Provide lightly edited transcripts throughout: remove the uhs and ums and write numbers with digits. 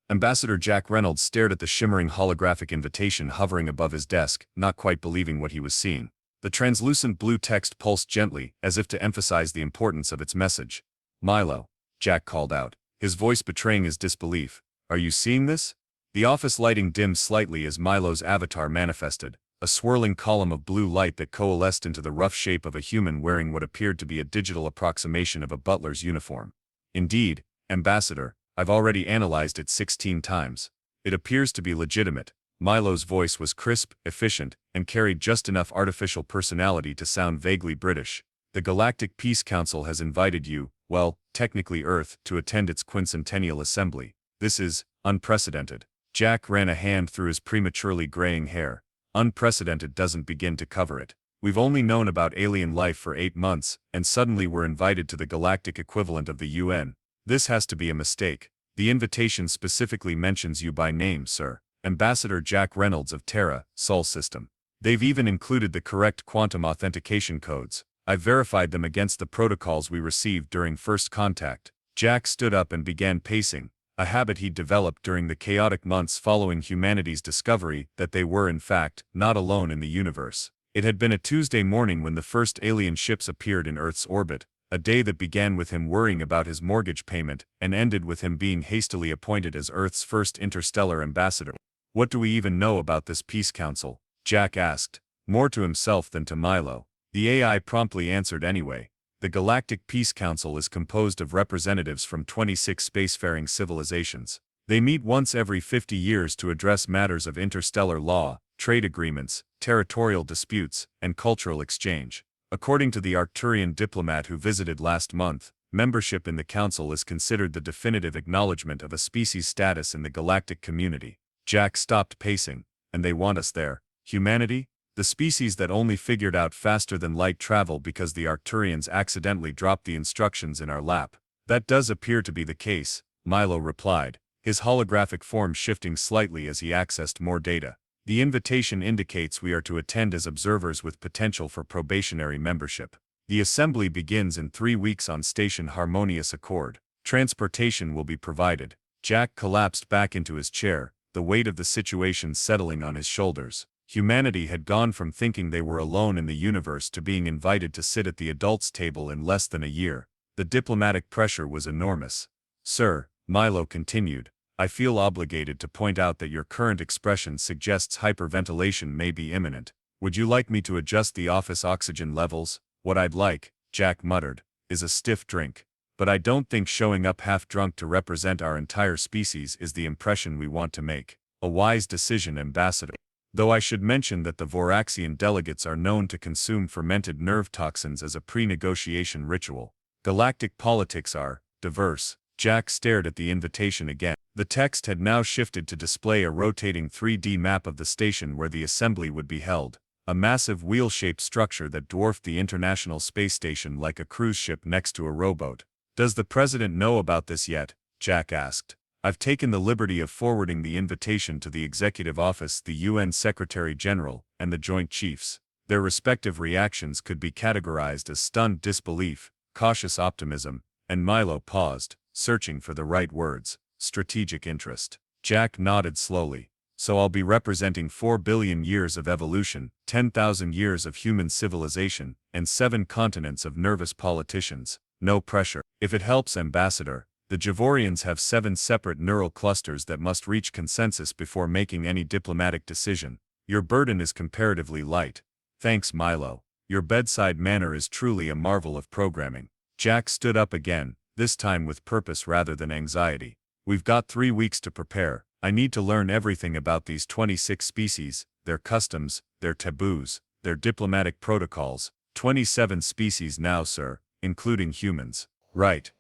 Ambassador Jack Reynolds stared at the shimmering holographic invitation hovering above his desk, not quite believing what he was seeing. The translucent blue text pulsed gently, as if to emphasize the importance of its message. "Milo," Jack called out, his voice betraying his disbelief. "Are you seeing this?" The office lighting dimmed slightly as Milo's avatar manifested, a swirling column of blue light that coalesced into the rough shape of a human wearing what appeared to be a digital approximation of a butler's uniform. "Indeed, Ambassador, I've already analyzed it 16 times. It appears to be legitimate." Milo's voice was crisp, efficient, and carried just enough artificial personality to sound vaguely British. "The Galactic Peace Council has invited you, well, technically Earth, to attend its quincentennial assembly. This is unprecedented." Jack ran a hand through his prematurely graying hair. "Unprecedented doesn't begin to cover it. We've only known about alien life for 8 months, and suddenly we're invited to the galactic equivalent of the UN. This has to be a mistake. The invitation specifically mentions you by name, sir. Ambassador Jack Reynolds of Terra, Sol System. They've even included the correct quantum authentication codes. I've verified them against the protocols we received during first contact." Jack stood up and began pacing, a habit he'd developed during the chaotic months following humanity's discovery that they were in fact not alone in the universe. It had been a Tuesday morning when the first alien ships appeared in Earth's orbit, a day that began with him worrying about his mortgage payment and ended with him being hastily appointed as Earth's first interstellar ambassador. "What do we even know about this Peace Council?" Jack asked, more to himself than to Milo. The AI promptly answered anyway. "The Galactic Peace Council is composed of representatives from 26 spacefaring civilizations. They meet once every 50 years to address matters of interstellar law, trade agreements, territorial disputes, and cultural exchange. According to the Arcturian diplomat who visited last month, membership in the council is considered the definitive acknowledgement of a species status in the galactic community." Jack stopped pacing. "And they want us there? Humanity? The species that only figured out faster than light travel because the Arcturians accidentally dropped the instructions in our lap." "That does appear to be the case," Milo replied, his holographic form shifting slightly as he accessed more data. "The invitation indicates we are to attend as observers with potential for probationary membership. The assembly begins in 3 weeks on Station Harmonious Accord. Transportation will be provided." Jack collapsed back into his chair, the weight of the situation settling on his shoulders. Humanity had gone from thinking they were alone in the universe to being invited to sit at the adults' table in less than a year. The diplomatic pressure was enormous. "Sir," Milo continued, "I feel obligated to point out that your current expression suggests hyperventilation may be imminent. Would you like me to adjust the office oxygen levels?" "What I'd like," Jack muttered, "is a stiff drink. But I don't think showing up half-drunk to represent our entire species is the impression we want to make." "A wise decision, Ambassador. Though I should mention that the Voraxian delegates are known to consume fermented nerve toxins as a pre-negotiation ritual. Galactic politics are diverse." Jack stared at the invitation again. The text had now shifted to display a rotating 3D map of the station where the assembly would be held, a massive wheel-shaped structure that dwarfed the International Space Station like a cruise ship next to a rowboat. "Does the President know about this yet?" Jack asked. "I've taken the liberty of forwarding the invitation to the Executive Office, the UN Secretary-General, and the Joint Chiefs. Their respective reactions could be categorized as stunned disbelief, cautious optimism," and Milo paused, searching for the right words. "Strategic interest." Jack nodded slowly. "So I'll be representing 4 billion years of evolution, 10,000 years of human civilization, and 7 continents of nervous politicians. No pressure. If it helps, Ambassador, the Javorians have 7 separate neural clusters that must reach consensus before making any diplomatic decision. Your burden is comparatively light." "Thanks, Milo. Your bedside manner is truly a marvel of programming." Jack stood up again, this time with purpose rather than anxiety. "We've got 3 weeks to prepare. I need to learn everything about these 26 species, their customs, their taboos, their diplomatic protocols. 27 species now, sir, including humans." "Right.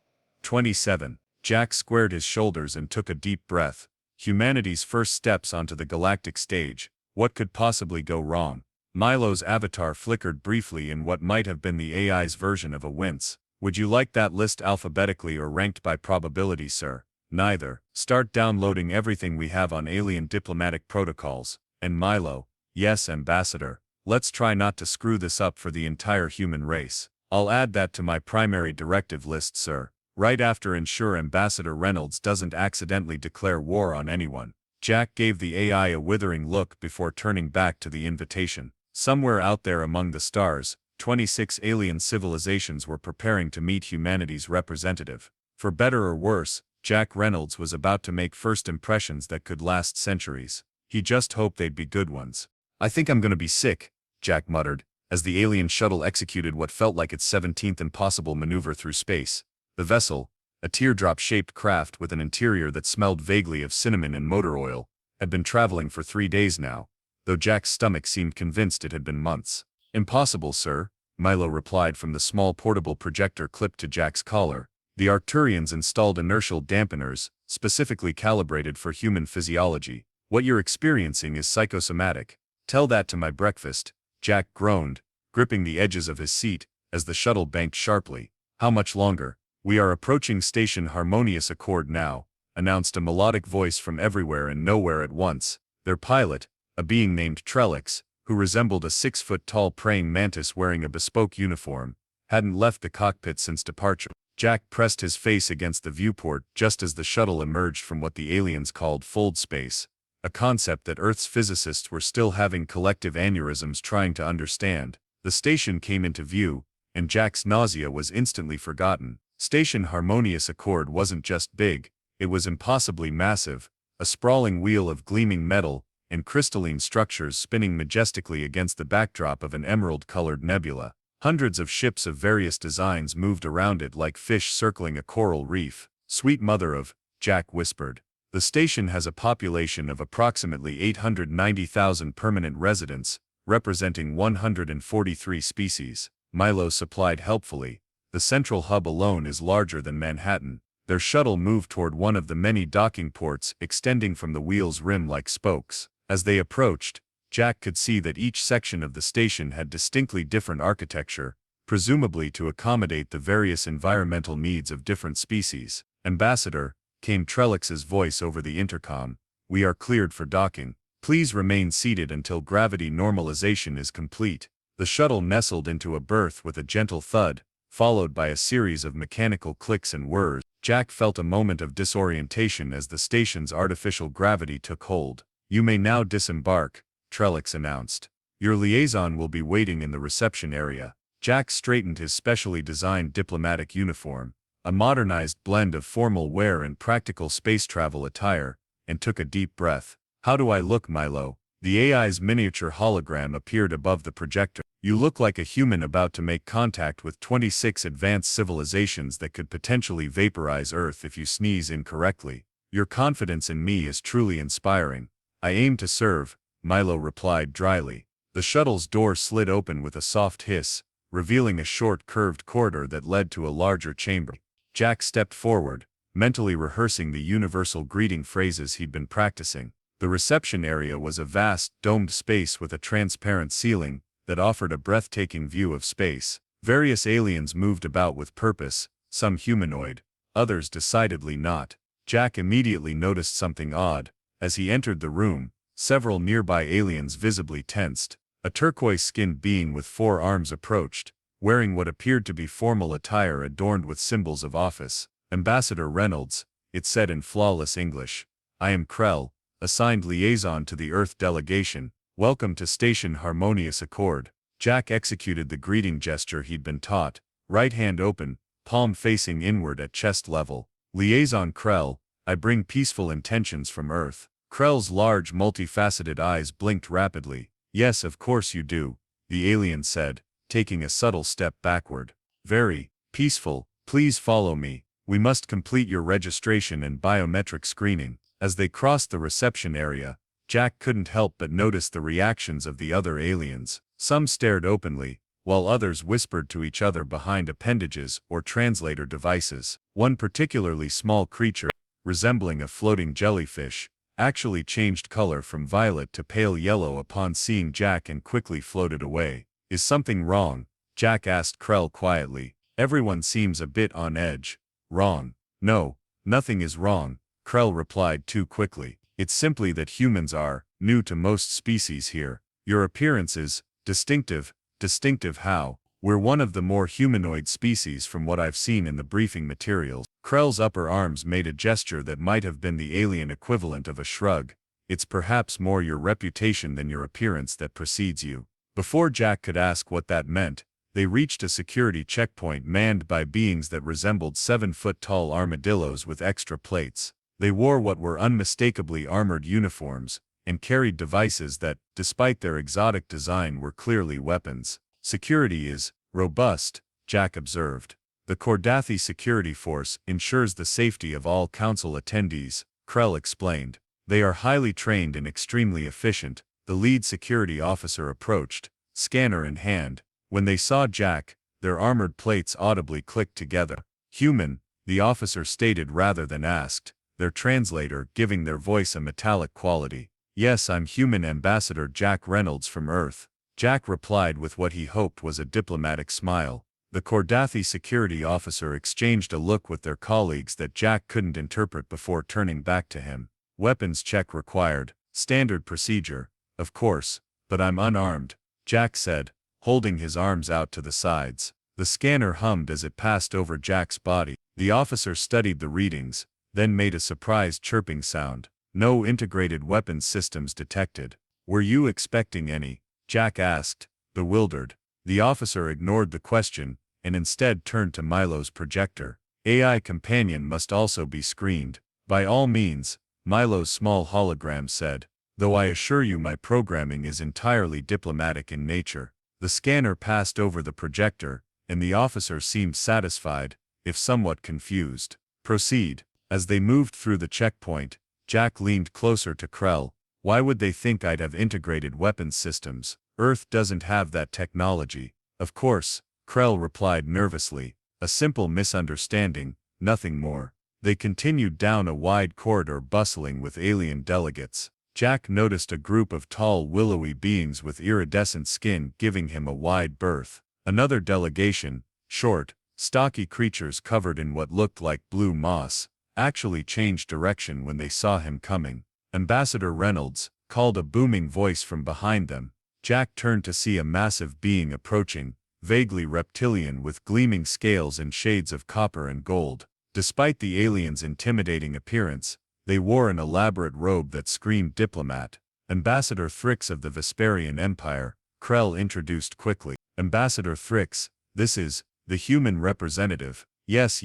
27. Jack squared his shoulders and took a deep breath. Humanity's first steps onto the galactic stage. What could possibly go wrong? Milo's avatar flickered briefly in what might have been the AI's version of a wince. "Would you like that list alphabetically or ranked by probability, sir?" "Neither. Start downloading everything we have on alien diplomatic protocols." And Milo, "Yes, Ambassador. Let's try not to screw this up for the entire human race." "I'll add that to my primary directive list, sir." right after ensure Ambassador Reynolds doesn't accidentally declare war on anyone. Jack gave the AI a withering look before turning back to the invitation. Somewhere out there among the stars, 26 alien civilizations were preparing to meet humanity's representative. For better or worse, Jack Reynolds was about to make first impressions that could last centuries. He just hoped they'd be good ones. "I think I'm gonna be sick," Jack muttered, as the alien shuttle executed what felt like its 17th impossible maneuver through space. The vessel, a teardrop-shaped craft with an interior that smelled vaguely of cinnamon and motor oil, had been traveling for 3 days now, though Jack's stomach seemed convinced it had been months. "Impossible, sir," Milo replied from the small portable projector clipped to Jack's collar. The Arcturians installed inertial dampeners, specifically calibrated for human physiology. "What you're experiencing is psychosomatic." "Tell that to my breakfast," Jack groaned, gripping the edges of his seat, as the shuttle banked sharply. "How much longer?" "We are approaching Station Harmonious Accord now," announced a melodic voice from everywhere and nowhere at once. Their pilot, a being named Trellix, who resembled a 6-foot-tall praying mantis wearing a bespoke uniform, hadn't left the cockpit since departure. Jack pressed his face against the viewport just as the shuttle emerged from what the aliens called fold space, a concept that Earth's physicists were still having collective aneurysms trying to understand. The station came into view, and Jack's nausea was instantly forgotten. Station Harmonious Accord wasn't just big, it was impossibly massive, a sprawling wheel of gleaming metal and crystalline structures spinning majestically against the backdrop of an emerald-colored nebula. Hundreds of ships of various designs moved around it like fish circling a coral reef. "Sweet mother of," Jack whispered. "The station has a population of approximately 890,000 permanent residents, representing 143 species." Milo supplied helpfully. "The central hub alone is larger than Manhattan." Their shuttle moved toward one of the many docking ports extending from the wheel's rim like spokes. As they approached, Jack could see that each section of the station had distinctly different architecture, presumably to accommodate the various environmental needs of different species. "Ambassador," came Trellix's voice over the intercom, "we are cleared for docking. Please remain seated until gravity normalization is complete." The shuttle nestled into a berth with a gentle thud, followed by a series of mechanical clicks and whirs. Jack felt a moment of disorientation as the station's artificial gravity took hold. "You may now disembark," Trellix announced. "Your liaison will be waiting in the reception area." Jack straightened his specially designed diplomatic uniform, a modernized blend of formal wear and practical space travel attire, and took a deep breath. "How do I look, Milo?" The AI's miniature hologram appeared above the projector. "You look like a human about to make contact with 26 advanced civilizations that could potentially vaporize Earth if you sneeze incorrectly. Your confidence in me is truly inspiring." "I aim to serve," Milo replied dryly. The shuttle's door slid open with a soft hiss, revealing a short curved corridor that led to a larger chamber. Jack stepped forward, mentally rehearsing the universal greeting phrases he'd been practicing. The reception area was a vast, domed space with a transparent ceiling that offered a breathtaking view of space. Various aliens moved about with purpose, some humanoid, others decidedly not. Jack immediately noticed something odd. As he entered the room, several nearby aliens visibly tensed. A turquoise-skinned being with 4 arms approached, wearing what appeared to be formal attire adorned with symbols of office. "Ambassador Reynolds," it said in flawless English. "I am Krell, assigned liaison to the Earth delegation. Welcome to Station Harmonious Accord." Jack executed the greeting gesture he'd been taught, right hand open, palm facing inward at chest level. "Liaison Krell, I bring peaceful intentions from Earth." Krell's large multifaceted eyes blinked rapidly. "Yes, of course you do," the alien said, taking a subtle step backward. "Very peaceful. Please follow me. We must complete your registration and biometric screening." As they crossed the reception area, Jack couldn't help but notice the reactions of the other aliens. Some stared openly, while others whispered to each other behind appendages or translator devices. One particularly small creature, resembling a floating jellyfish, actually changed color from violet to pale yellow upon seeing Jack and quickly floated away. "Is something wrong?" Jack asked Krell quietly. "Everyone seems a bit on edge." "Wrong? No, nothing is wrong," Krell replied too quickly. "It's simply that humans are new to most species here. Your appearance is distinctive." "Distinctive how?" We're one of the more humanoid species from what I've seen in the briefing materials. Krell's upper arms made a gesture that might have been the alien equivalent of a shrug. It's perhaps more your reputation than your appearance that precedes you. Before Jack could ask what that meant, they reached a security checkpoint manned by beings that resembled 7-foot-tall armadillos with extra plates. They wore what were unmistakably armored uniforms, and carried devices that, despite their exotic design, were clearly weapons. Security is robust, Jack observed. The Kordathi security force ensures the safety of all council attendees, Krell explained. They are highly trained and extremely efficient. The lead security officer approached, scanner in hand. When they saw Jack, their armored plates audibly clicked together. Human, the officer stated rather than asked, their translator giving their voice a metallic quality. Yes, I'm human, Ambassador Jack Reynolds from Earth. Jack replied with what he hoped was a diplomatic smile. The Kordathi security officer exchanged a look with their colleagues that Jack couldn't interpret before turning back to him. Weapons check required. Standard procedure, of course, but I'm unarmed, Jack said, holding his arms out to the sides. The scanner hummed as it passed over Jack's body. The officer studied the readings, then made a surprised chirping sound. No integrated weapons systems detected. Were you expecting any? Jack asked, bewildered. The officer ignored the question, and instead turned to Milo's projector. AI companion must also be screened. By all means, Milo's small hologram said, though I assure you my programming is entirely diplomatic in nature. The scanner passed over the projector, and the officer seemed satisfied, if somewhat confused. Proceed. As they moved through the checkpoint, Jack leaned closer to Krell. Why would they think I'd have integrated weapons systems? Earth doesn't have that technology. Of course, Krell replied nervously. A simple misunderstanding, nothing more. They continued down a wide corridor bustling with alien delegates. Jack noticed a group of tall, willowy beings with iridescent skin giving him a wide berth. Another delegation, short, stocky creatures covered in what looked like blue moss, actually changed direction when they saw him coming. Ambassador Reynolds, called a booming voice from behind them. Jack turned to see a massive being approaching, vaguely reptilian with gleaming scales and shades of copper and gold. Despite the aliens' intimidating appearance, they wore an elaborate robe that screamed diplomat. Ambassador Thrix of the Vesperian Empire, Krell introduced quickly. Ambassador Thrix, this is the human representative. Yes,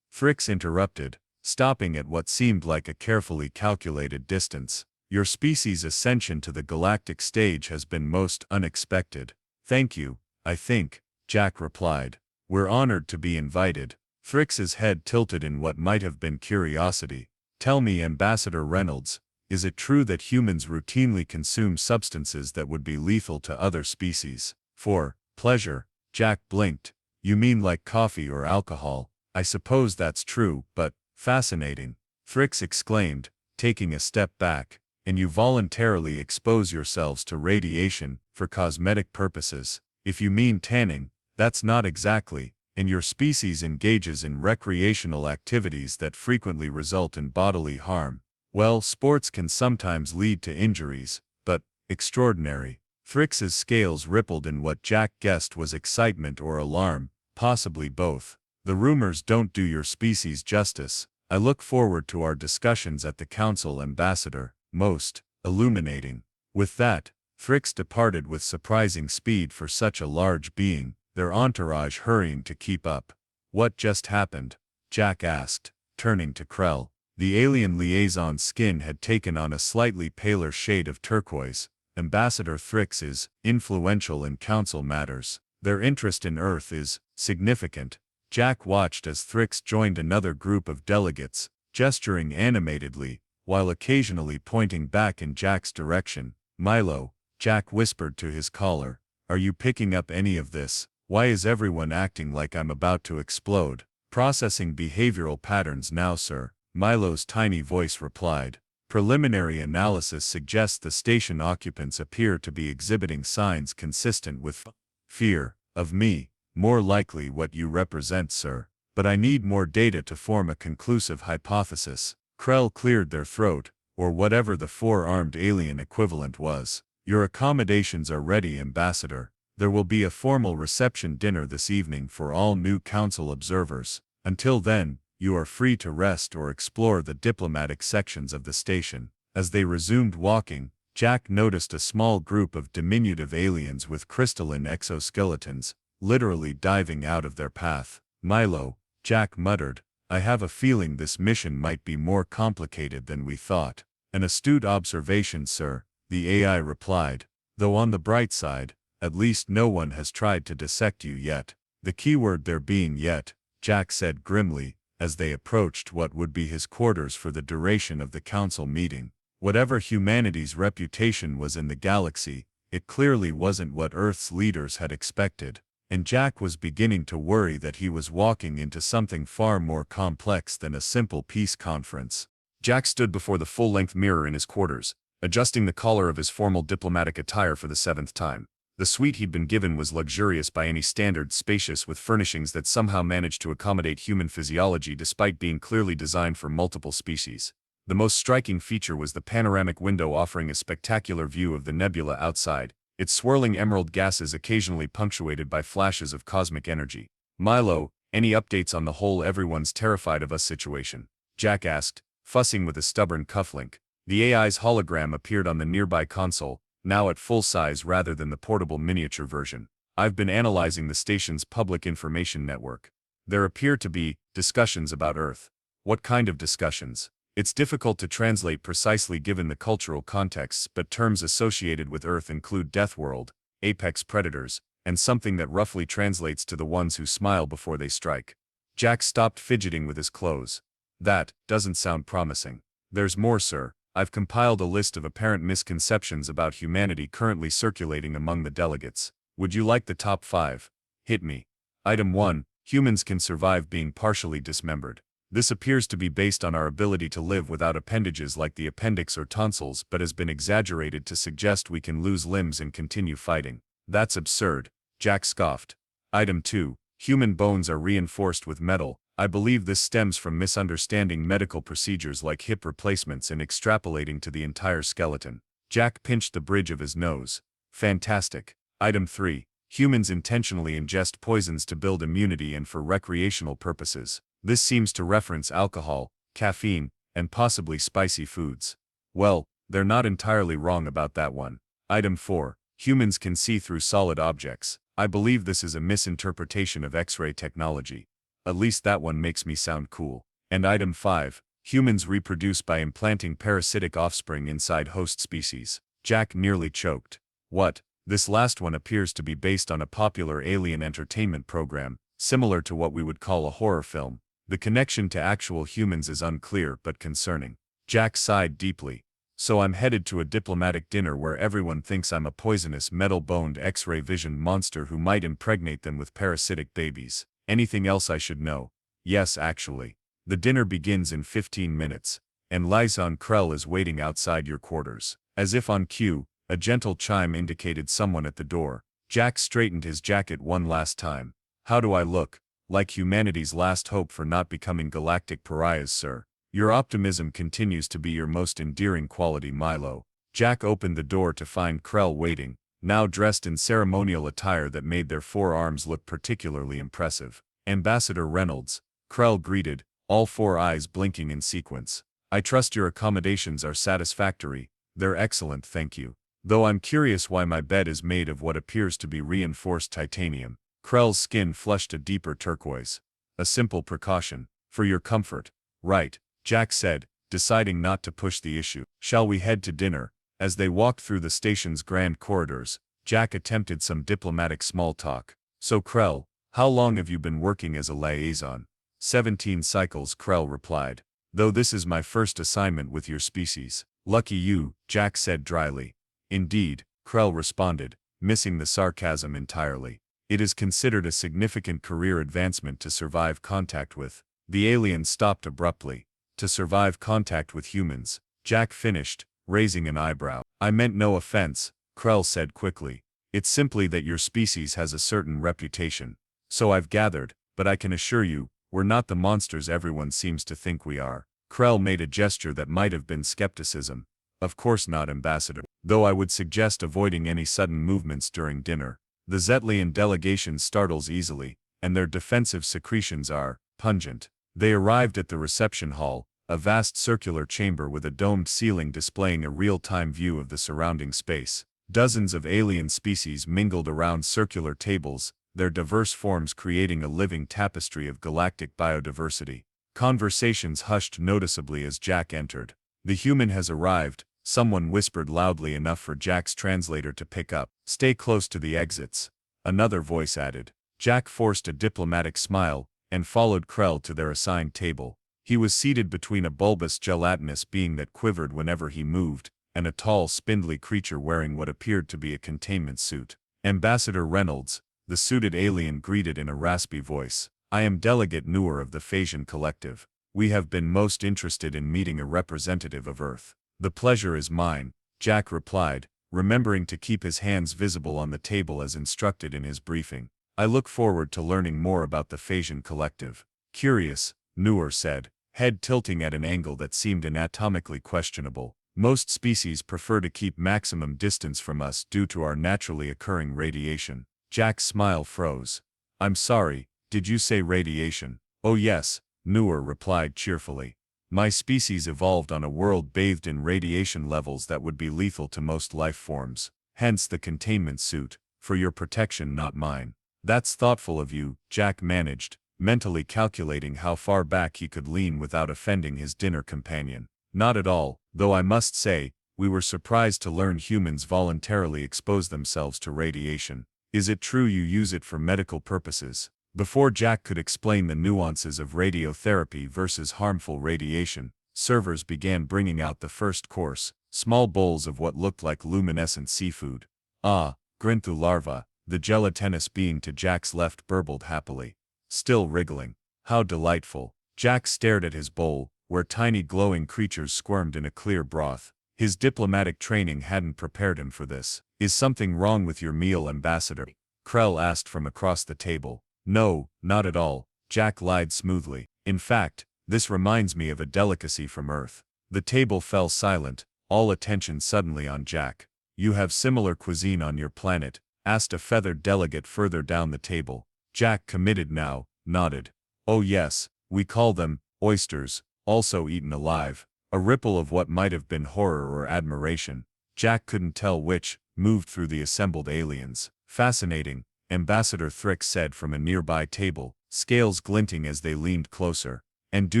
Thrix interrupted, stopping at what seemed like a carefully calculated distance. Your species' ascension to the galactic stage has been most unexpected. Thank you, I think, Jack replied. We're honored to be invited. Thrix's head tilted in what might have been curiosity. Tell me, Ambassador Reynolds, is it true that humans routinely consume substances that would be lethal to other species? For pleasure, Jack blinked. You mean like coffee or alcohol? I suppose that's true, but fascinating. Thrix exclaimed, taking a step back. And you voluntarily expose yourselves to radiation for cosmetic purposes. If you mean tanning, that's not exactly. And your species engages in recreational activities that frequently result in bodily harm. Well, sports can sometimes lead to injuries, but extraordinary. Thrix's scales rippled in what Jack guessed was excitement or alarm, possibly both. The rumors don't do your species justice. I look forward to our discussions at the council, Ambassador. Most illuminating. With that, Thrix departed with surprising speed for such a large being, their entourage hurrying to keep up. What just happened? Jack asked, turning to Krell. The alien liaison's skin had taken on a slightly paler shade of turquoise. Ambassador Thrix is influential in council matters. Their interest in Earth is significant. Jack watched as Thrix joined another group of delegates, gesturing animatedly, while occasionally pointing back in Jack's direction. Milo, Jack whispered to his caller, are you picking up any of this? Why is everyone acting like I'm about to explode? Processing behavioral patterns now, sir, Milo's tiny voice replied. Preliminary analysis suggests the station occupants appear to be exhibiting signs consistent with fear of me, more likely what you represent, sir. But I need more data to form a conclusive hypothesis. Krell cleared their throat, or whatever the four-armed alien equivalent was. Your accommodations are ready, Ambassador. There will be a formal reception dinner this evening for all new council observers. Until then, you are free to rest or explore the diplomatic sections of the station. As they resumed walking, Jack noticed a small group of diminutive aliens with crystalline exoskeletons, literally diving out of their path. Milo, Jack muttered, I have a feeling this mission might be more complicated than we thought. An astute observation, sir, the AI replied. Though on the bright side, at least no one has tried to dissect you yet. The keyword there being yet, Jack said grimly, as they approached what would be his quarters for the duration of the council meeting. Whatever humanity's reputation was in the galaxy, it clearly wasn't what Earth's leaders had expected, and Jack was beginning to worry that he was walking into something far more complex than a simple peace conference. Jack stood before the full-length mirror in his quarters, adjusting the collar of his formal diplomatic attire for the 7th time. The suite he'd been given was luxurious by any standard, spacious with furnishings that somehow managed to accommodate human physiology despite being clearly designed for multiple species. The most striking feature was the panoramic window offering a spectacular view of the nebula outside, its swirling emerald gases occasionally punctuated by flashes of cosmic energy. Milo, any updates on the whole everyone's terrified of us situation? Jack asked, fussing with a stubborn cufflink. The AI's hologram appeared on the nearby console, now at full size rather than the portable miniature version. I've been analyzing the station's public information network. There appear to be discussions about Earth. What kind of discussions? It's difficult to translate precisely given the cultural contexts, but terms associated with Earth include Death World, apex predators, and something that roughly translates to the ones who smile before they strike. Jack stopped fidgeting with his clothes. That doesn't sound promising. There's more, sir. I've compiled a list of apparent misconceptions about humanity currently circulating among the delegates. Would you like the top 5? Hit me. Item 1. Humans can survive being partially dismembered. This appears to be based on our ability to live without appendages like the appendix or tonsils, but has been exaggerated to suggest we can lose limbs and continue fighting. That's absurd, Jack scoffed. Item 2. Human bones are reinforced with metal. I believe this stems from misunderstanding medical procedures like hip replacements and extrapolating to the entire skeleton. Jack pinched the bridge of his nose. Fantastic. Item 3. Humans intentionally ingest poisons to build immunity and for recreational purposes. This seems to reference alcohol, caffeine, and possibly spicy foods. Well, they're not entirely wrong about that one. Item 4. Humans can see through solid objects. I believe this is a misinterpretation of X-ray technology. At least that one makes me sound cool. And item 5. Humans reproduce by implanting parasitic offspring inside host species. Jack nearly choked. What? This last one appears to be based on a popular alien entertainment program, similar to what we would call a horror film. The connection to actual humans is unclear but concerning. Jack sighed deeply. So I'm headed to a diplomatic dinner where everyone thinks I'm a poisonous metal-boned X-ray vision monster who might impregnate them with parasitic babies. Anything else I should know? Yes, actually. The dinner begins in 15 minutes, and Liaison Krell is waiting outside your quarters. As if on cue, a gentle chime indicated someone at the door. Jack straightened his jacket one last time. How do I look? Like humanity's last hope for not becoming galactic pariahs, sir. Your optimism continues to be your most endearing quality, Milo. Jack opened the door to find Krell waiting, now dressed in ceremonial attire that made their forearms look particularly impressive. Ambassador Reynolds, Krell greeted, all 4 eyes blinking in sequence. I trust your accommodations are satisfactory. They're excellent, thank you. Though I'm curious why my bed is made of what appears to be reinforced titanium. Krell's skin flushed a deeper turquoise. A simple precaution. For your comfort. Right, Jack said, deciding not to push the issue. Shall we head to dinner? As they walked through the station's grand corridors, Jack attempted some diplomatic small talk. So Krell, how long have you been working as a liaison? 17 cycles, Krell replied. Though this is my first assignment with your species. Lucky you, Jack said dryly. Indeed, Krell responded, missing the sarcasm entirely. It is considered a significant career advancement to survive contact with. The alien stopped abruptly. To survive contact with humans, Jack finished, raising an eyebrow. I meant no offense, Krell said quickly. It's simply that your species has a certain reputation. So I've gathered, but I can assure you, we're not the monsters everyone seems to think we are. Krell made a gesture that might have been skepticism. Of course not, Ambassador. Though I would suggest avoiding any sudden movements during dinner. The Zetlian delegation startles easily, and their defensive secretions are pungent. They arrived at the reception hall, a vast circular chamber with a domed ceiling displaying a real-time view of the surrounding space. Dozens of alien species mingled around circular tables, their diverse forms creating a living tapestry of galactic biodiversity. Conversations hushed noticeably as Jack entered. "The human has arrived," someone whispered loudly enough for Jack's translator to pick up. "Stay close to the exits," another voice added. Jack forced a diplomatic smile, and followed Krell to their assigned table. He was seated between a bulbous gelatinous being that quivered whenever he moved, and a tall, spindly creature wearing what appeared to be a containment suit. "Ambassador Reynolds," the suited alien greeted in a raspy voice. "I am Delegate Newer of the Phasian Collective. We have been most interested in meeting a representative of Earth." "The pleasure is mine," Jack replied, remembering to keep his hands visible on the table as instructed in his briefing. "I look forward to learning more about the Phasian Collective." "Curious," Newer said, head tilting at an angle that seemed anatomically questionable. "Most species prefer to keep maximum distance from us due to our naturally occurring radiation." Jack's smile froze. "I'm sorry, did you say radiation?" "Oh yes," Newer replied cheerfully. "My species evolved on a world bathed in radiation levels that would be lethal to most life forms. Hence the containment suit, for your protection, not mine." "That's thoughtful of you," Jack managed, mentally calculating how far back he could lean without offending his dinner companion. "Not at all, though I must say, we were surprised to learn humans voluntarily expose themselves to radiation. Is it true you use it for medical purposes?" Before Jack could explain the nuances of radiotherapy versus harmful radiation, servers began bringing out the first course, small bowls of what looked like luminescent seafood. "Ah, Grinthu larva," the gelatinous being to Jack's left burbled happily. Still wriggling. "How delightful." Jack stared at his bowl, where tiny glowing creatures squirmed in a clear broth. His diplomatic training hadn't prepared him for this. "Is something wrong with your meal, Ambassador?" Krell asked from across the table. "No, not at all," Jack lied smoothly. "In fact, this reminds me of a delicacy from Earth." The table fell silent, all attention suddenly on Jack. "You have similar cuisine on your planet?" asked a feathered delegate further down the table. Jack, committed now, nodded. "Oh yes, we call them oysters, also eaten alive." A ripple of what might have been horror or admiration, Jack couldn't tell which, moved through the assembled aliens. "Fascinating," Ambassador Thrix said from a nearby table, scales glinting as they leaned closer. "And do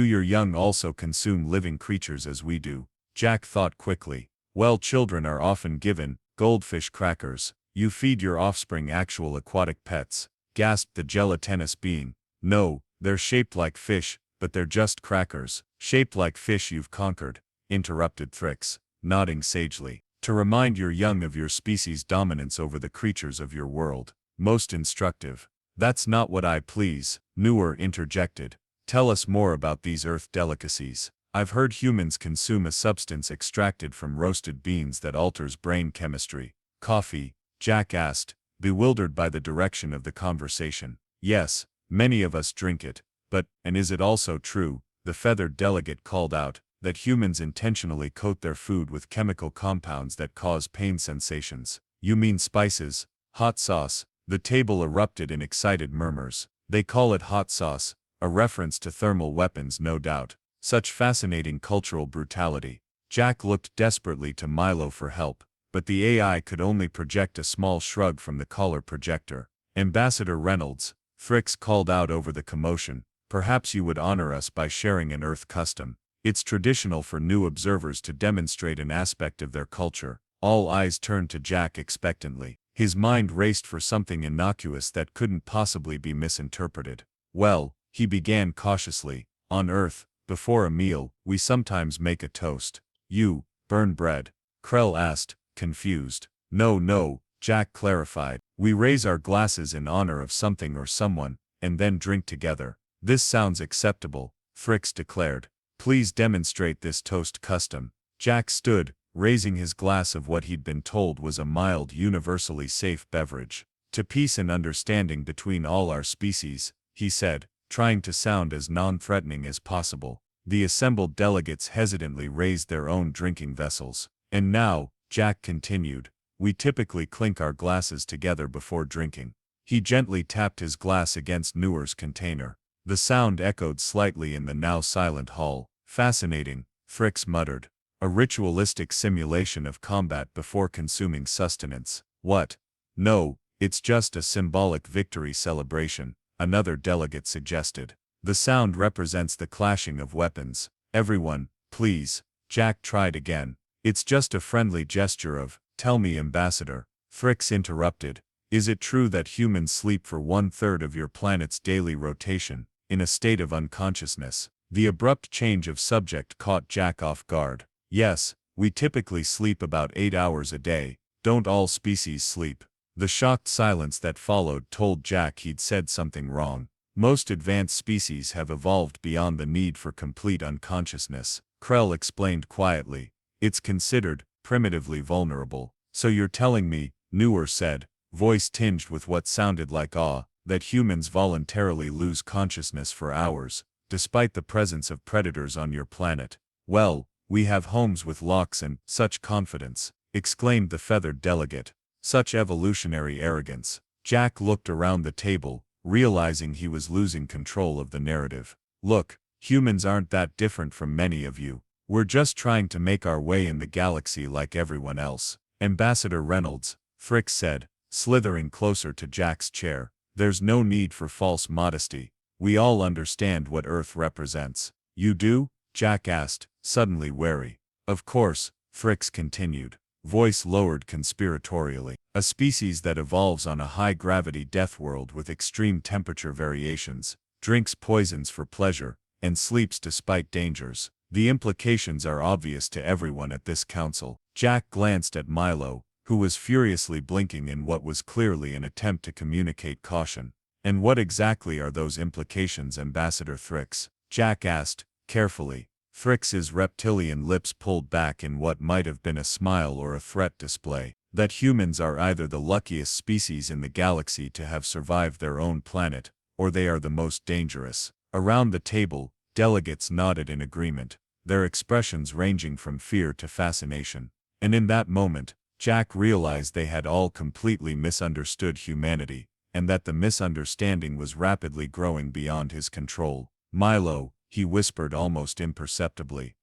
your young also consume living creatures as we do?" Jack thought quickly. "Well, children are often given goldfish crackers." "You feed your offspring actual aquatic pets?" gasped the gelatinous being. "No, they're shaped like fish, but they're just crackers." "Shaped like fish you've conquered," interrupted Thrix, nodding sagely. "To remind your young of your species' dominance over the creatures of your world. Most instructive." "That's not what I please," Newer interjected. "Tell us more about these Earth delicacies." "I've heard humans consume a substance extracted from roasted beans that alters brain chemistry." "Coffee?" Jack asked, bewildered by the direction of the conversation. "Yes, many of us drink it, but, and is it also true," the feathered delegate called out, "that humans intentionally coat their food with chemical compounds that cause pain sensations?" "You mean spices? Hot sauce?" The table erupted in excited murmurs. "They call it hot sauce, a reference to thermal weapons, no doubt." Such fascinating cultural brutality. Jack looked desperately to Milo for help, but the AI could only project a small shrug from the collar projector. "Ambassador Reynolds," Thrix called out over the commotion, "perhaps you would honor us by sharing an Earth custom. It's traditional for new observers to demonstrate an aspect of their culture." All eyes turned to Jack expectantly. His mind raced for something innocuous that couldn't possibly be misinterpreted. "Well," he began cautiously, "on Earth, before a meal, we sometimes make a toast." "You burn bread?" Krell asked, confused. No, Jack clarified. "We raise our glasses in honor of something or someone, and then drink together." "This sounds acceptable," Thrix declared. "Please demonstrate this toast custom." Jack stood, raising his glass of what he'd been told was a mild, universally safe beverage. "To peace and understanding between all our species," he said, trying to sound as non-threatening as possible. The assembled delegates hesitantly raised their own drinking vessels. "And now," Jack continued, We typically clink our glasses together before drinking. He gently tapped his glass against Newer's container. The sound echoed slightly in the now silent hall. Fascinating, Thrix muttered. A ritualistic simulation of combat before consuming sustenance. What? No, it's just a symbolic victory celebration, another delegate suggested. The sound represents the clashing of weapons. Everyone, please. Jack tried again. It's just a friendly gesture of, tell me, Ambassador. Thrix interrupted. Is it true that humans sleep for 1/3 of your planet's daily rotation, in a state of unconsciousness? The abrupt change of subject caught Jack off guard. Yes, we typically sleep about 8 hours a day. Don't all species sleep? The shocked silence that followed told Jack he'd said something wrong. Most advanced species have evolved beyond the need for complete unconsciousness. Krell explained quietly. It's considered primitively vulnerable. So you're telling me, Newer said, voice tinged with what sounded like awe, that humans voluntarily lose consciousness for hours, despite the presence of predators on your planet? Well, we have homes with locks and such confidence, exclaimed the feathered delegate. Such evolutionary arrogance. Jack looked around the table, realizing he was losing control of the narrative. Look, humans aren't that different from many of you. We're just trying to make our way in the galaxy like everyone else. Ambassador Reynolds, Thrix said, slithering closer to Jack's chair. There's no need for false modesty. We all understand what Earth represents. You do? Jack asked, suddenly wary. Of course, Thrix continued, voice lowered conspiratorially. A species that evolves on a high-gravity death world with extreme temperature variations, drinks poisons for pleasure, and sleeps despite dangers. The implications are obvious to everyone at this council. Jack glanced at Milo, who was furiously blinking in what was clearly an attempt to communicate caution. And what exactly are those implications, Ambassador Thrix? Jack asked, carefully. Thrix's reptilian lips pulled back in what might have been a smile or a threat display. That humans are either the luckiest species in the galaxy to have survived their own planet, or they are the most dangerous. Around the table, delegates nodded in agreement, their expressions ranging from fear to fascination. And in that moment, Jack realized they had all completely misunderstood humanity, and that the misunderstanding was rapidly growing beyond his control. Milo, he whispered almost imperceptibly.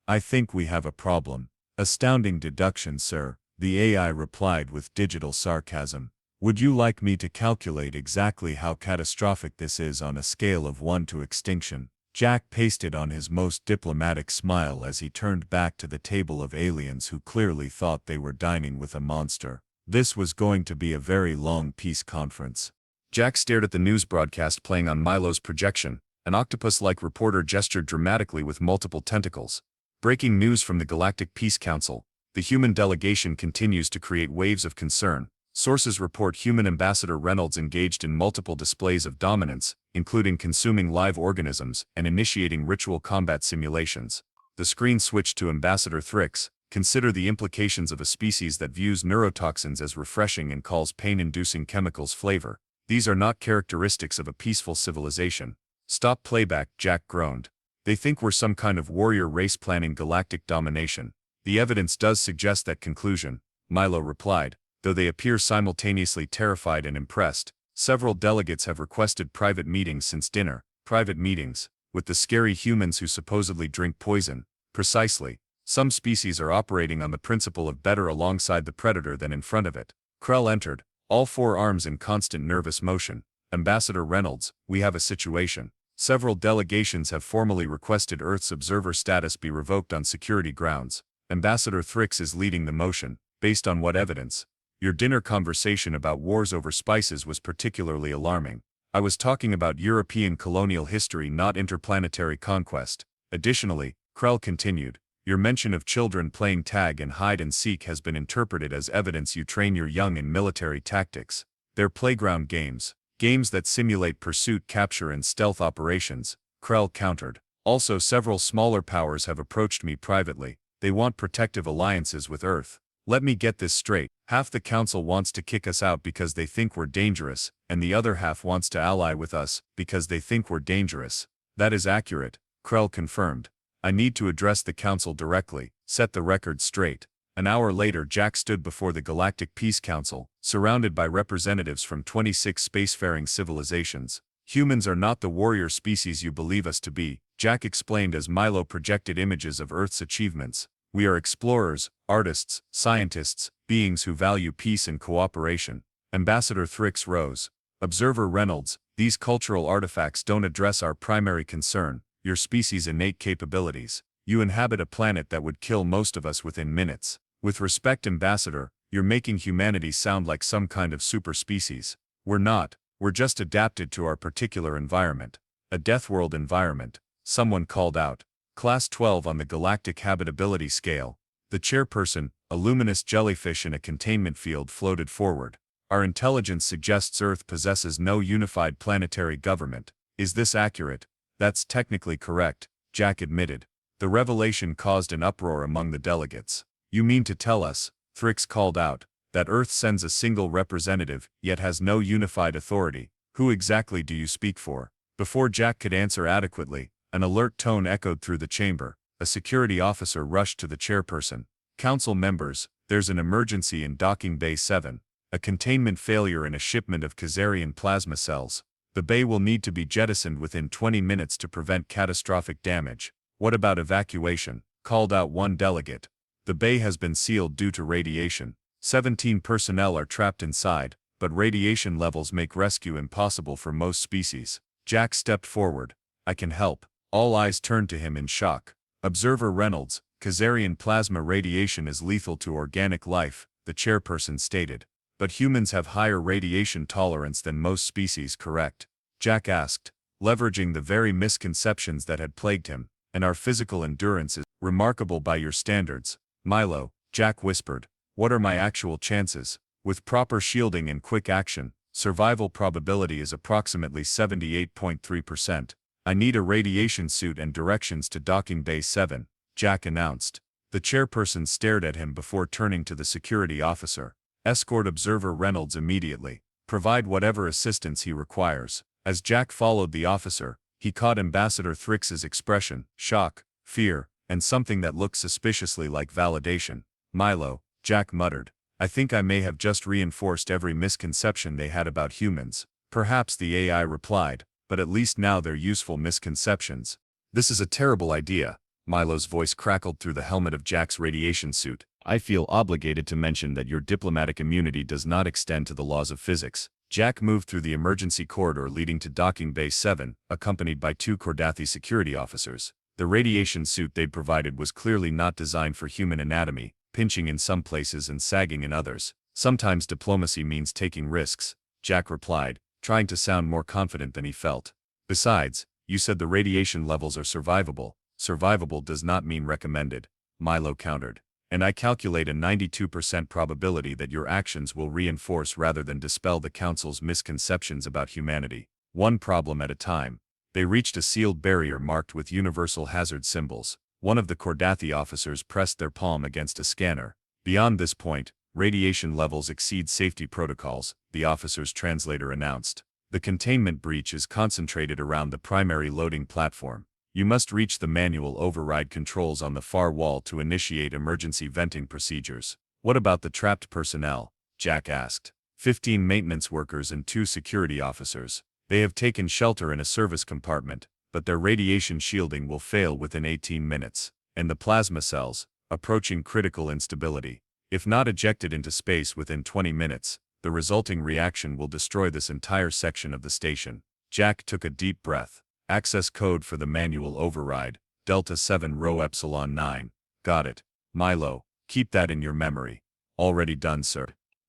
I think we have a problem. Astounding deduction, sir, the AI replied with digital sarcasm. Would you like me to calculate exactly how catastrophic this is on a scale of 1 to extinction? Jack pasted on his most diplomatic smile as he turned back to the table of aliens who clearly thought they were dining with a monster. This was going to be a very long peace conference. Jack stared at the news broadcast playing on Milo's projection. An octopus-like reporter gestured dramatically with multiple tentacles. Breaking news from the Galactic Peace Council. The human delegation continues to create waves of concern. Sources report human Ambassador Reynolds engaged in multiple displays of dominance, including consuming live organisms and initiating ritual combat simulations. The screen switched to Ambassador Thrix. Consider the implications of a species that views neurotoxins as refreshing and calls pain-inducing chemicals flavor. These are not characteristics of a peaceful civilization. Stop playback, Jack groaned. They think we're some kind of warrior race planning galactic domination. The evidence does suggest that conclusion, Milo replied, though they appear simultaneously terrified and impressed. Several delegates have requested private meetings since dinner. Private meetings, with the scary humans who supposedly drink poison. Precisely. Some species are operating on the principle of better alongside the predator than in front of it. Krell entered, all four arms in constant nervous motion. Ambassador Reynolds, we have a situation. Several delegations have formally requested Earth's observer status be revoked on security grounds. Ambassador Thrix is leading the motion. Based on what evidence? Your dinner conversation about wars over spices was particularly alarming. I was talking about European colonial history, not interplanetary conquest. Additionally, Krell continued, your mention of children playing tag and hide and seek has been interpreted as evidence you train your young in military tactics. They're playground games. Games that simulate pursuit, capture and stealth operations, Krell countered. Also, several smaller powers have approached me privately. They want protective alliances with Earth. Let me get this straight. Half the council wants to kick us out because they think we're dangerous, and the other half wants to ally with us because they think we're dangerous. That is accurate, Krell confirmed. I need to address the council directly, set the record straight. An hour later, Jack stood before the Galactic Peace Council, surrounded by representatives from 26 spacefaring civilizations. Humans are not the warrior species you believe us to be, Jack explained as Milo projected images of Earth's achievements. We are explorers, artists, scientists, beings who value peace and cooperation. Ambassador Thrix rose. Observer Reynolds, these cultural artifacts don't address our primary concern, your species' innate capabilities. You inhabit a planet that would kill most of us within minutes. With respect, Ambassador, you're making humanity sound like some kind of super species. We're not, we're just adapted to our particular environment. A death world environment, someone called out. Class 12 on the galactic habitability scale. The chairperson, a luminous jellyfish in a containment field, floated forward. Our intelligence suggests Earth possesses no unified planetary government. Is this accurate? That's technically correct, Jack admitted. The revelation caused an uproar among the delegates. You mean to tell us, Thrix called out, that Earth sends a single representative, yet has no unified authority? Who exactly do you speak for? Before Jack could answer adequately, an alert tone echoed through the chamber. A security officer rushed to the chairperson. Council members, there's an emergency in Docking Bay 7. A containment failure in a shipment of Khazarian plasma cells. The bay will need to be jettisoned within 20 minutes to prevent catastrophic damage. What about evacuation? Called out one delegate. The bay has been sealed due to radiation. 17 personnel are trapped inside, but radiation levels make rescue impossible for most species. Jack stepped forward. I can help. All eyes turned to him in shock. Observer Reynolds, Khazarian plasma radiation is lethal to organic life, the chairperson stated. But humans have higher radiation tolerance than most species, correct? Jack asked, leveraging the very misconceptions that had plagued him. And our physical endurance is remarkable by your standards. Milo, Jack whispered. What are my actual chances? With proper shielding and quick action, survival probability is approximately 78.3%. I need a radiation suit and directions to Docking Bay 7, Jack announced. The chairperson stared at him before turning to the security officer. Escort Observer Reynolds immediately. Provide whatever assistance he requires. As Jack followed the officer, he caught Ambassador Thrix's expression, shock, fear, and something that looked suspiciously like validation. Milo, Jack muttered. I think I may have just reinforced every misconception they had about humans. Perhaps, the AI replied, but at least now they're useful misconceptions. This is a terrible idea. Milo's voice crackled through the helmet of Jack's radiation suit. I feel obligated to mention that your diplomatic immunity does not extend to the laws of physics. Jack moved through the emergency corridor leading to Docking Bay 7, accompanied by 2 Kordathi security officers. The radiation suit they'd provided was clearly not designed for human anatomy, pinching in some places and sagging in others. Sometimes diplomacy means taking risks, Jack replied, trying to sound more confident than he felt. Besides, you said the radiation levels are survivable. Survivable does not mean recommended, Milo countered. And I calculate a 92% probability that your actions will reinforce rather than dispel the Council's misconceptions about humanity. One problem at a time. They reached a sealed barrier marked with universal hazard symbols. One of the Kordathi officers pressed their palm against a scanner. Beyond this point, radiation levels exceed safety protocols, the officer's translator announced. The containment breach is concentrated around the primary loading platform. You must reach the manual override controls on the far wall to initiate emergency venting procedures. What about the trapped personnel? Jack asked. 15 maintenance workers and 2 security officers. They have taken shelter in a service compartment, but their radiation shielding will fail within 18 minutes. And the plasma cells, approaching critical instability. If not ejected into space within 20 minutes, the resulting reaction will destroy this entire section of the station. Jack took a deep breath. Access code for the manual override, Delta 7 Rho Epsilon 9. Got it. Milo, keep that in your memory. Already done, sir.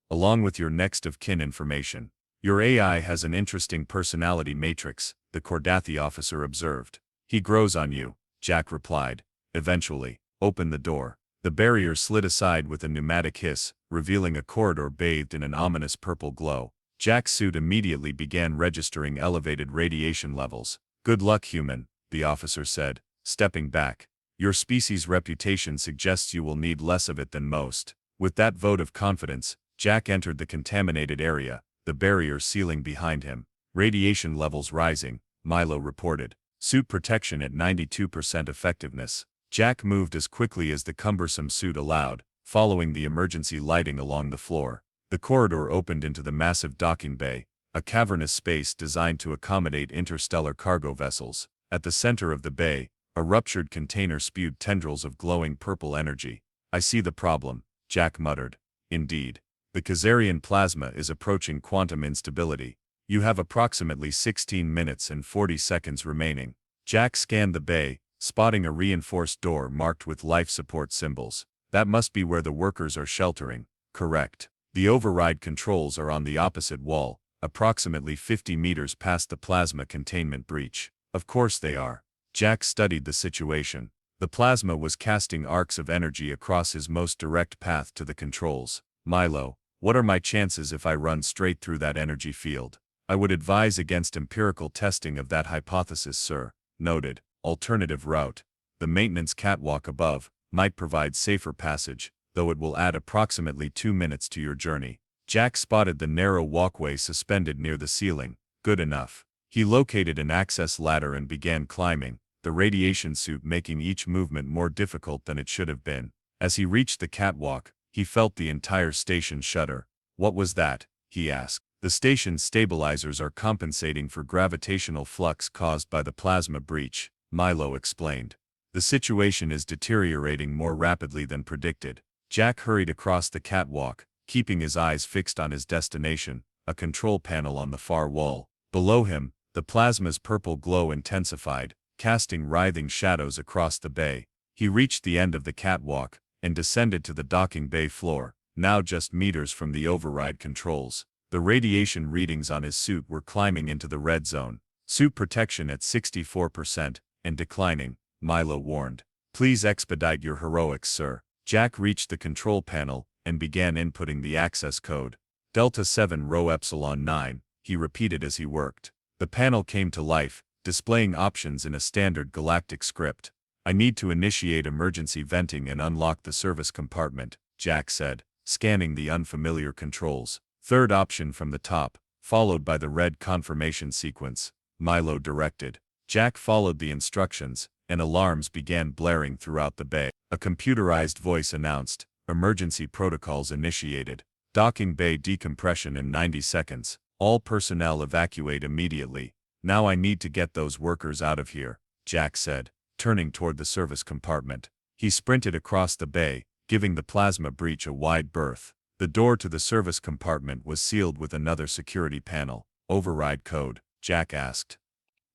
Along with your next of kin information. Your AI has an interesting personality matrix, the Kordathi officer observed. He grows on you, Jack replied. Eventually, open the door. The barrier slid aside with a pneumatic hiss, revealing a corridor bathed in an ominous purple glow. Jack's suit immediately began registering elevated radiation levels. Good luck, human, the officer said, stepping back. Your species' reputation suggests you will need less of it than most. With that vote of confidence, Jack entered the contaminated area, the barrier sealing behind him. Radiation levels rising, Milo reported. Suit protection at 92% effectiveness. Jack moved as quickly as the cumbersome suit allowed, following the emergency lighting along the floor. The corridor opened into the massive docking bay, a cavernous space designed to accommodate interstellar cargo vessels. At the center of the bay, a ruptured container spewed tendrils of glowing purple energy. "I see the problem," Jack muttered. "Indeed. The Khazarian plasma is approaching quantum instability. You have approximately 16 minutes and 40 seconds remaining." Jack scanned the bay, spotting a reinforced door marked with life support symbols. "That must be where the workers are sheltering." "Correct. The override controls are on the opposite wall, approximately 50 meters past the plasma containment breach." "Of course they are." Jack studied the situation. The plasma was casting arcs of energy across his most direct path to the controls. "Milo, what are my chances if I run straight through that energy field?" "I would advise against empirical testing of that hypothesis, sir." "Noted. Alternative route. The maintenance catwalk above might provide safer passage, though it will add approximately 2 minutes to your journey." Jack spotted the narrow walkway suspended near the ceiling. "Good enough." He located an access ladder and began climbing, the radiation suit making each movement more difficult than it should have been. As he reached the catwalk, he felt the entire station shudder. "What was that?" he asked. "The station's stabilizers are compensating for gravitational flux caused by the plasma breach," Milo explained. "The situation is deteriorating more rapidly than predicted." Jack hurried across the catwalk, keeping his eyes fixed on his destination, a control panel on the far wall. Below him, the plasma's purple glow intensified, casting writhing shadows across the bay. He reached the end of the catwalk and descended to the docking bay floor, now just meters from the override controls. The radiation readings on his suit were climbing into the red zone. "Suit protection at 64% and declining," Milo warned. "Please expedite your heroics, sir." Jack reached the control panel and began inputting the access code. "Delta 7 Rho Epsilon 9, he repeated as he worked. The panel came to life, displaying options in a standard galactic script. "I need to initiate emergency venting and unlock the service compartment," Jack said, scanning the unfamiliar controls. "Third option from the top, followed by the red confirmation sequence," Milo directed. Jack followed the instructions, and alarms began blaring throughout the bay. A computerized voice announced, "Emergency protocols initiated. Docking bay decompression in 90 seconds. All personnel evacuate immediately." "Now I need to get those workers out of here," Jack said, turning toward the service compartment. He sprinted across the bay, giving the plasma breach a wide berth. The door to the service compartment was sealed with another security panel. "Override code?" Jack asked.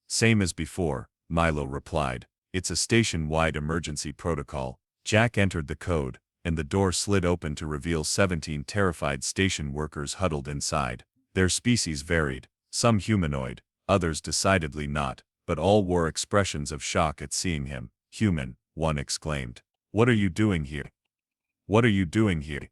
"Same as before," Milo replied. "It's a station-wide emergency protocol." Jack entered the code, and the door slid open to reveal 17 terrified station workers huddled inside. Their species varied, some humanoid, others decidedly not, but all wore expressions of shock at seeing him. "Human," one exclaimed. "What are you doing here?" "What are you doing here?"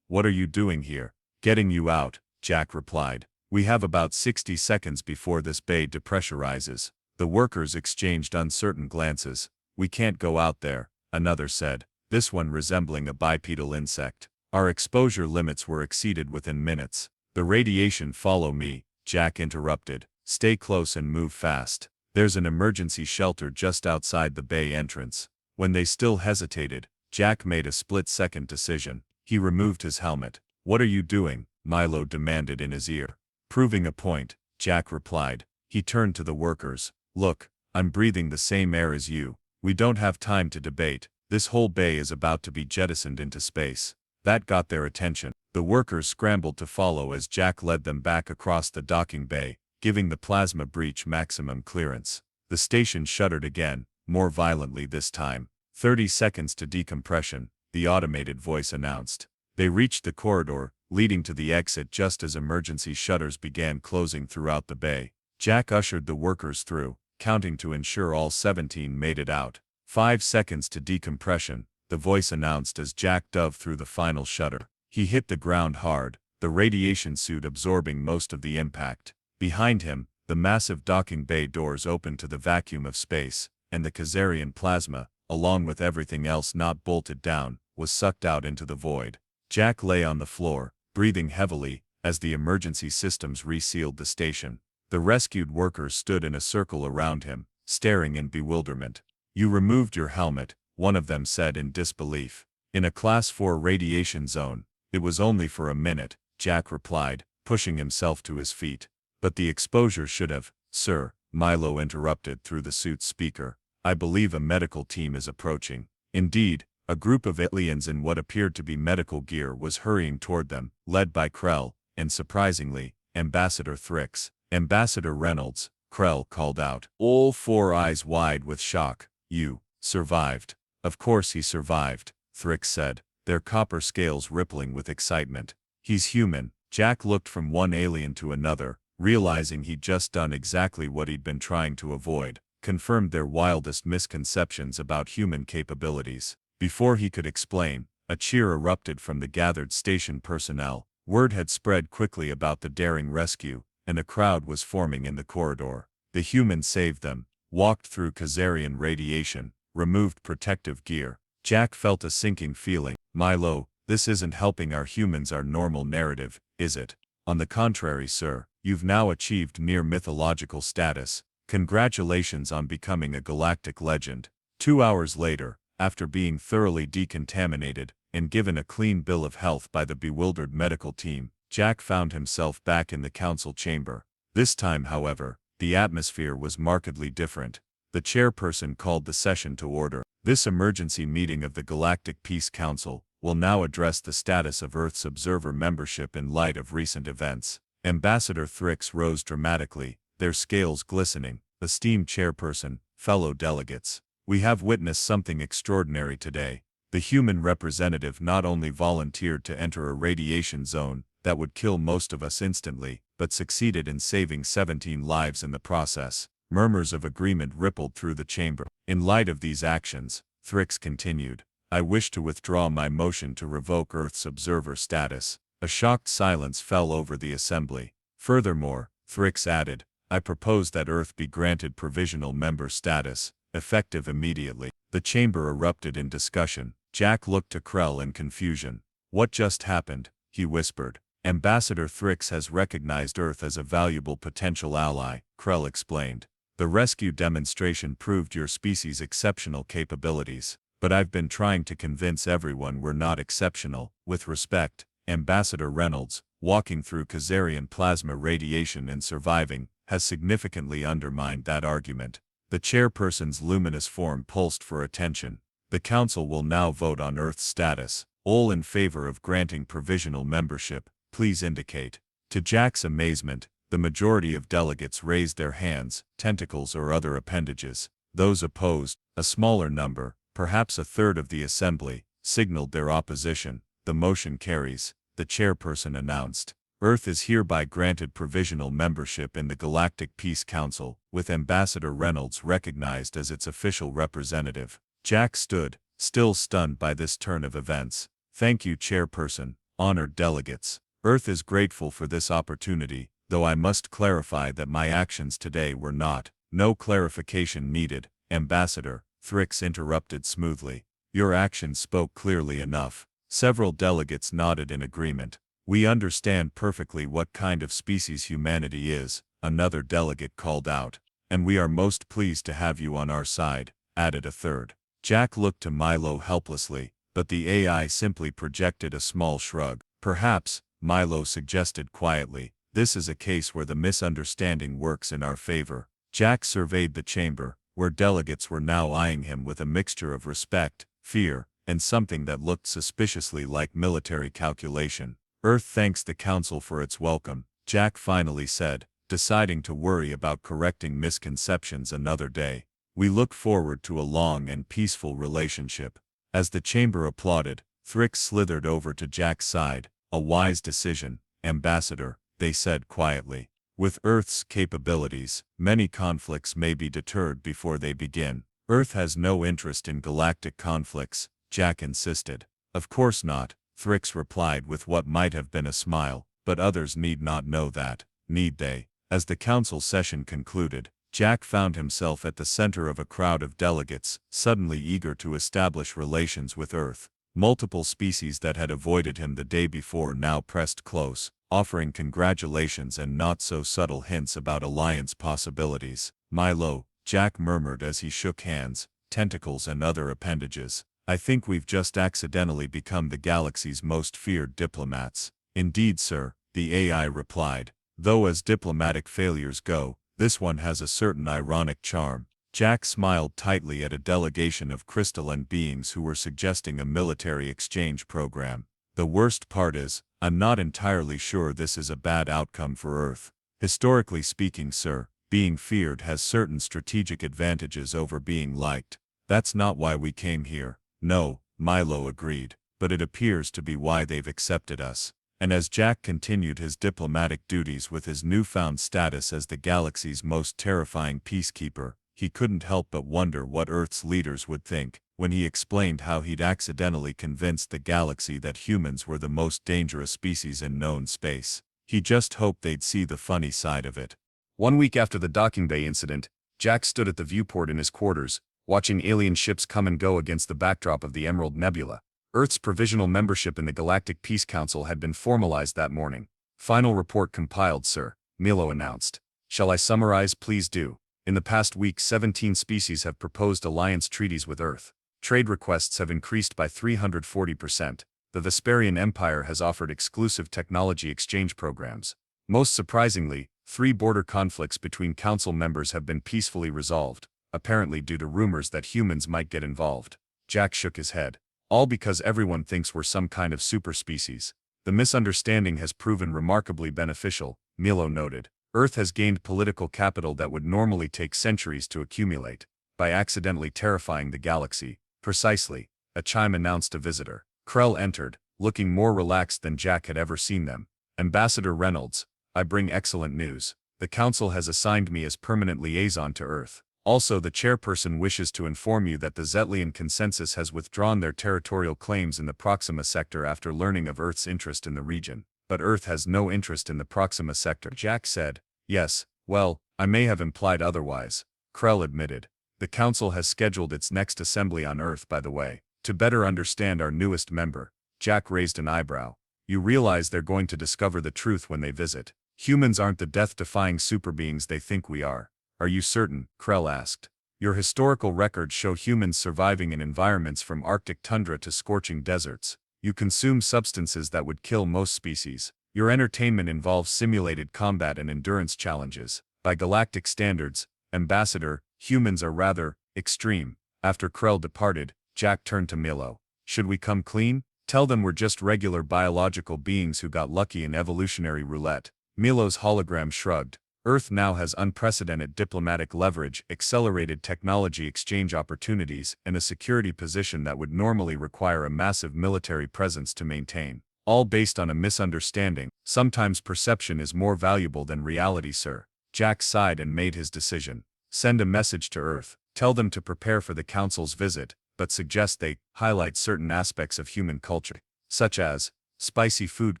"What are you doing here?" "Getting you out," Jack replied. "We have about 60 seconds before this bay depressurizes." The workers exchanged uncertain glances. "We can't go out there," another said, this one resembling a bipedal insect. "Our exposure limits were exceeded within minutes." "The radiation follow me," Jack interrupted. "Stay close and move fast. There's an emergency shelter just outside the bay entrance." When they still hesitated, Jack made a split-second decision. He removed his helmet. "What are you doing?" Milo demanded in his ear. "Proving a point," Jack replied. He turned to the workers. "Look, I'm breathing the same air as you. We don't have time to debate. This whole bay is about to be jettisoned into space." That got their attention. The workers scrambled to follow as Jack led them back across the docking bay, giving the plasma breach maximum clearance. The station shuddered again, more violently this time. 30 seconds to decompression, the automated voice announced. They reached the corridor, leading to the exit just as emergency shutters began closing throughout the bay. Jack ushered the workers through, counting to ensure all 17 made it out. 5 seconds to decompression, the voice announced as Jack dove through the final shutter. He hit the ground hard, the radiation suit absorbing most of the impact. Behind him, the massive docking bay doors opened to the vacuum of space, and the Khazarian plasma, along with everything else not bolted down, was sucked out into the void. Jack lay on the floor, breathing heavily, as the emergency systems resealed the station. The rescued workers stood in a circle around him, staring in bewilderment. "You removed your helmet," one of them said in disbelief. In a Class 4 radiation zone. It was only for a minute, Jack replied, pushing himself to his feet. But the exposure should have, sir, Milo interrupted through the suit's speaker. I believe a medical team is approaching. Indeed, a group of aliens in what appeared to be medical gear was hurrying toward them, led by Krell, and surprisingly, Ambassador Thrix. Ambassador Reynolds, Krell called out, all four eyes wide with shock. You survived. Of course he survived, Thrix said, their copper scales rippling with excitement. He's human. Jack looked from one alien to another, realizing he'd just done exactly what he'd been trying to avoid, confirmed their wildest misconceptions about human capabilities. Before he could explain, a cheer erupted from the gathered station personnel. Word had spread quickly about the daring rescue, and a crowd was forming in the corridor. The humans saved them, walked through Khazarian radiation, removed protective gear. Jack felt a sinking feeling. Milo, this isn't helping our humans our normal narrative, is it? On the contrary, sir, you've now achieved near mythological status. Congratulations on becoming a galactic legend. 2 hours later, after being thoroughly decontaminated and given a clean bill of health by the bewildered medical team, Jack found himself back in the council chamber. This time, however, the atmosphere was markedly different. The chairperson called the session to order. This emergency meeting of the Galactic Peace Council will now address the status of Earth's observer membership in light of recent events. Ambassador Thrix rose dramatically, their scales glistening. Esteemed chairperson, fellow delegates, we have witnessed something extraordinary today. The human representative not only volunteered to enter a radiation zone that would kill most of us instantly, but succeeded in saving 17 lives in the process. Murmurs of agreement rippled through the chamber. In light of these actions, Thrix continued, I wish to withdraw my motion to revoke Earth's observer status. A shocked silence fell over the assembly. Furthermore, Thrix added, I propose that Earth be granted provisional member status, effective immediately. The chamber erupted in discussion. Jack looked to Krell in confusion. What just happened? He whispered. Ambassador Thrix has recognized Earth as a valuable potential ally, Krell explained. The rescue demonstration proved your species' exceptional capabilities, but I've been trying to convince everyone we're not exceptional. With respect, Ambassador Reynolds, walking through Khazarian plasma radiation and surviving, has significantly undermined that argument. The chairperson's luminous form pulsed for attention. The council will now vote on Earth's status. All in favor of granting provisional membership, please indicate. To Jack's amazement, the majority of delegates raised their hands, tentacles or other appendages. Those opposed, a smaller number, perhaps a third of the assembly, signaled their opposition. The motion carries, the chairperson announced. Earth is hereby granted provisional membership in the Galactic Peace Council, with Ambassador Reynolds recognized as its official representative. Jack stood, still stunned by this turn of events. Thank you, chairperson, honored delegates. Earth is grateful for this opportunity, though I must clarify that my actions today were not. No clarification needed, Ambassador, Thrix interrupted smoothly. Your actions spoke clearly enough. Several delegates nodded in agreement. We understand perfectly what kind of species humanity is, another delegate called out. And we are most pleased to have you on our side, added a third. Jack looked to Milo helplessly, but the AI simply projected a small shrug. Perhaps, Milo suggested quietly, this is a case where the misunderstanding works in our favor. Jack surveyed the chamber, where delegates were now eyeing him with a mixture of respect, fear, and something that looked suspiciously like military calculation. Earth thanks the council for its welcome, Jack finally said, deciding to worry about correcting misconceptions another day. We look forward to a long and peaceful relationship. As the chamber applauded, Thrix slithered over to Jack's side. A wise decision, Ambassador, they said quietly. With Earth's capabilities, many conflicts may be deterred before they begin. Earth has no interest in galactic conflicts, Jack insisted. Of course not, Thrix replied with what might have been a smile, but others need not know that, need they? As the council session concluded, Jack found himself at the center of a crowd of delegates, suddenly eager to establish relations with Earth. Multiple species that had avoided him the day before now pressed close, offering congratulations and not-so-subtle hints about alliance possibilities. Milo, Jack murmured as he shook hands, tentacles and other appendages. I think we've just accidentally become the galaxy's most feared diplomats. Indeed, sir, the AI replied. Though as diplomatic failures go, this one has a certain ironic charm. Jack smiled tightly at a delegation of crystalline beings who were suggesting a military exchange program. The worst part is, I'm not entirely sure this is a bad outcome for Earth. Historically speaking, sir, being feared has certain strategic advantages over being liked. That's not why we came here. No, Milo agreed, but it appears to be why they've accepted us. And as Jack continued his diplomatic duties with his newfound status as the galaxy's most terrifying peacekeeper, he couldn't help but wonder what Earth's leaders would think when he explained how he'd accidentally convinced the galaxy that humans were the most dangerous species in known space. He just hoped they'd see the funny side of it. 1 week after the docking bay incident, Jack stood at the viewport in his quarters, watching alien ships come and go against the backdrop of the Emerald Nebula. Earth's provisional membership in the Galactic Peace Council had been formalized that morning. Final report compiled, sir, Milo announced. Shall I summarize? Please do. In the past week, 17 species have proposed alliance treaties with Earth. Trade requests have increased by 340%. The Vesperian Empire has offered exclusive technology exchange programs. Most surprisingly, 3 border conflicts between council members have been peacefully resolved, apparently due to rumors that humans might get involved. Jack shook his head. All because everyone thinks we're some kind of super species. The misunderstanding has proven remarkably beneficial, Milo noted. Earth has gained political capital that would normally take centuries to accumulate, by accidentally terrifying the galaxy. Precisely, a chime announced a visitor. Krell entered, looking more relaxed than Jack had ever seen them. Ambassador Reynolds, I bring excellent news. The Council has assigned me as permanent liaison to Earth. Also, the chairperson wishes to inform you that the Zetlian Consensus has withdrawn their territorial claims in the Proxima sector after learning of Earth's interest in the region. But Earth has no interest in the Proxima sector, Jack said. Yes, well, I may have implied otherwise, Krell admitted. The Council has scheduled its next assembly on Earth, by the way. To better understand our newest member, Jack raised an eyebrow. You realize they're going to discover the truth when they visit. Humans aren't the death-defying superbeings they think we are. Are you certain? Krell asked. Your historical records show humans surviving in environments from Arctic tundra to scorching deserts. You consume substances that would kill most species. Your entertainment involves simulated combat and endurance challenges. By galactic standards, Ambassador, humans are rather extreme. After Krell departed, Jack turned to Milo. Should we come clean? Tell them we're just regular biological beings who got lucky in evolutionary roulette. Milo's hologram shrugged. Earth now has unprecedented diplomatic leverage, accelerated technology exchange opportunities, and a security position that would normally require a massive military presence to maintain. All based on a misunderstanding. Sometimes perception is more valuable than reality, sir. Jack sighed and made his decision. Send a message to Earth. Tell them to prepare for the Council's visit, but suggest they highlight certain aspects of human culture, such as spicy food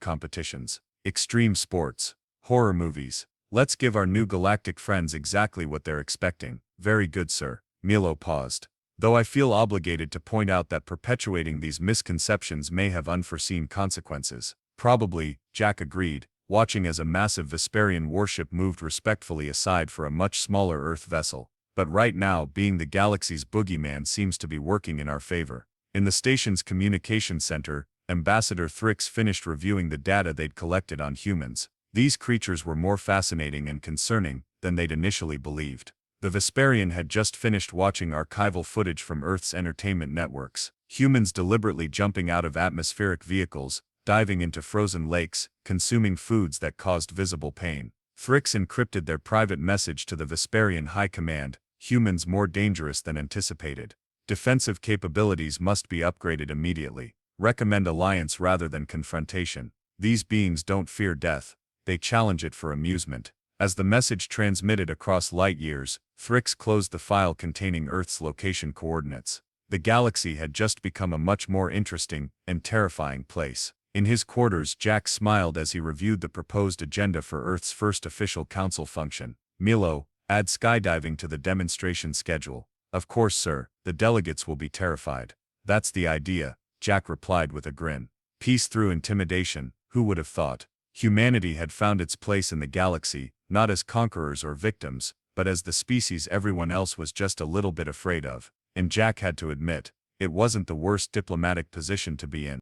competitions, extreme sports, horror movies. Let's give our new galactic friends exactly what they're expecting. Very good, sir. Milo paused. Though I feel obligated to point out that perpetuating these misconceptions may have unforeseen consequences. Probably, Jack agreed, watching as a massive Vesperian warship moved respectfully aside for a much smaller Earth vessel. But right now, being the galaxy's boogeyman seems to be working in our favor. In the station's communication center, Ambassador Thrix finished reviewing the data they'd collected on humans. These creatures were more fascinating and concerning than they'd initially believed. The Vesperian had just finished watching archival footage from Earth's entertainment networks. Humans deliberately jumping out of atmospheric vehicles, diving into frozen lakes, consuming foods that caused visible pain. Thrix encrypted their private message to the Vesperian High Command, humans more dangerous than anticipated. Defensive capabilities must be upgraded immediately. Recommend alliance rather than confrontation. These beings don't fear death. They challenge it for amusement. As the message transmitted across light years, Thrix closed the file containing Earth's location coordinates. The galaxy had just become a much more interesting and terrifying place. In his quarters, Jack smiled as he reviewed the proposed agenda for Earth's first official council function. Milo, add skydiving to the demonstration schedule. Of course, sir, the delegates will be terrified. That's the idea, Jack replied with a grin. Peace through intimidation, who would have thought? Humanity had found its place in the galaxy, not as conquerors or victims, but as the species everyone else was just a little bit afraid of. And Jack had to admit, It wasn't the worst diplomatic position to be in.